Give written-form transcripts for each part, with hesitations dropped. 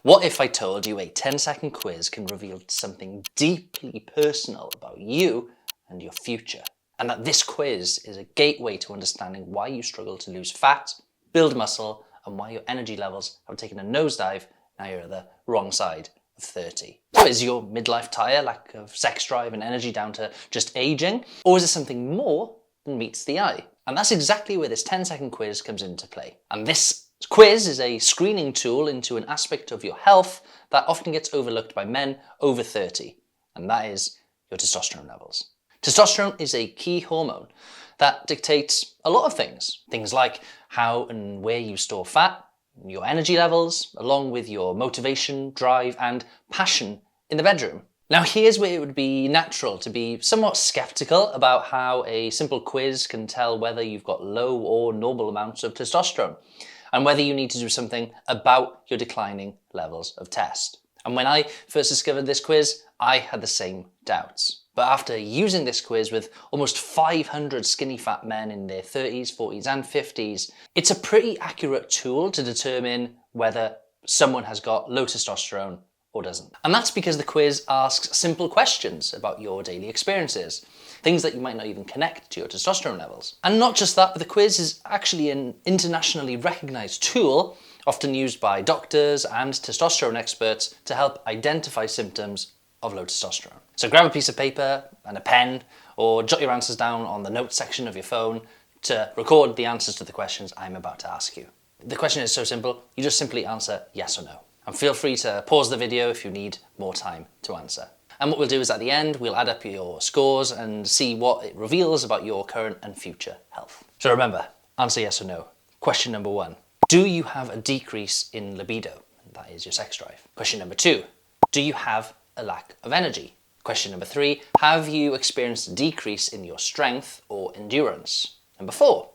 What if I told you a 10-second quiz can reveal something deeply personal about you and your future? And that this quiz is a gateway to understanding why you struggle to lose fat, build muscle, and why your energy levels have taken a nosedive now you're at the wrong side of 30. So is your midlife tire lack of sex drive and energy down to just aging? Or is it something more than meets the eye? And that's exactly where this 10-second quiz comes into play. And this quiz is a screening tool into an aspect of your health that often gets overlooked by men over 30, and that is your testosterone levels. Testosterone is a key hormone that dictates a lot of things. Things like how and where you store fat, your energy levels, along with your motivation, drive, and passion in the bedroom. Now here's where it would be natural to be somewhat skeptical about how a simple quiz can tell whether you've got low or normal amounts of testosterone, and whether you need to do something about your declining levels of test. And when I first discovered this quiz, I had the same doubts. But after using this quiz with almost 500 skinny fat men in their 30s, 40s, and 50s, it's a pretty accurate tool to determine whether someone has got low testosterone or doesn't. And that's because the quiz asks simple questions about your daily experiences, things that you might not even connect to your testosterone levels. And not just that, but the quiz is actually an internationally recognized tool, often used by doctors and testosterone experts to help identify symptoms of low testosterone. So grab a piece of paper and a pen, or jot your answers down on the notes section of your phone to record the answers to the questions I'm about to ask you. The question is so simple, you just simply answer yes or no. And feel free to pause the video if you need more time to answer. And what we'll do is at the end, we'll add up your scores and see what it reveals about your current and future health. So remember, answer yes or no. Question number 1, do you have a decrease in libido? That is your sex drive. Question number 2, do you have a lack of energy? Question number 3, have you experienced a decrease in your strength or endurance? Number 4,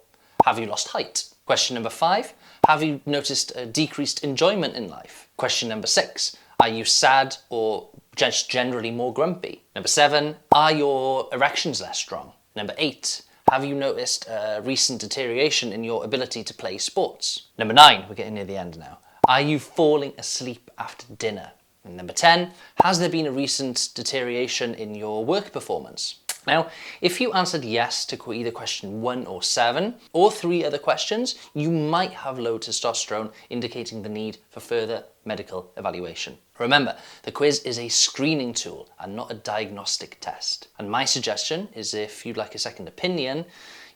have you lost height? Question number 5, have you noticed a decreased enjoyment in life? Question number 6, are you sad or just generally more grumpy? Number 7, are your erections less strong? Number 8, have you noticed a recent deterioration in your ability to play sports? Number 9, we're getting near the end now, are you falling asleep after dinner? And number 10, has there been a recent deterioration in your work performance? Now, if you answered yes to either question 1 or 7, or 3 other questions, you might have low testosterone, indicating the need for further medical evaluation. Remember, the quiz is a screening tool and not a diagnostic test. And my suggestion is, if you'd like a second opinion,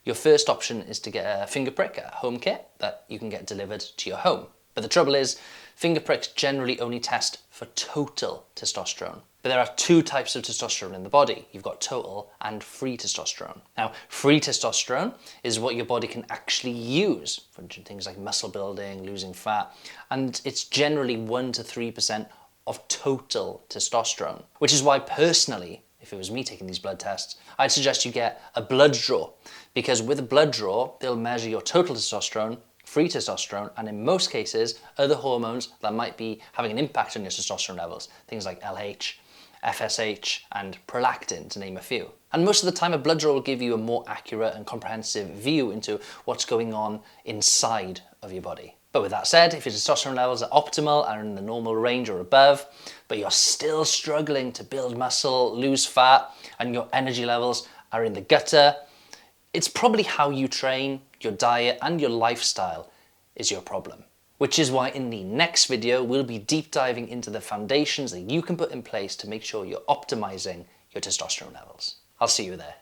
your first option is to get a finger prick, a home kit that you can get delivered to your home. But the trouble is, finger pricks generally only test for total testosterone. But there are 2 types of testosterone in the body. You've got total and free testosterone. Now, free testosterone is what your body can actually use for things like muscle building, losing fat, and it's generally 1 to 3% of total testosterone, which is why personally, if it was me taking these blood tests, I'd suggest you get a blood draw, because with a blood draw, they'll measure your total testosterone, free testosterone, and in most cases, other hormones that might be having an impact on your testosterone levels, things like LH, FSH, and prolactin, to name a few. And most of the time, a blood draw will give you a more accurate and comprehensive view into what's going on inside of your body. But with that said, if your testosterone levels are optimal and are in the normal range or above, but you're still struggling to build muscle, lose fat, and your energy levels are in the gutter, it's probably how you train, your diet, and your lifestyle is your problem. Which is why in the next video, we'll be deep diving into the foundations that you can put in place to make sure you're optimizing your testosterone levels. I'll see you there.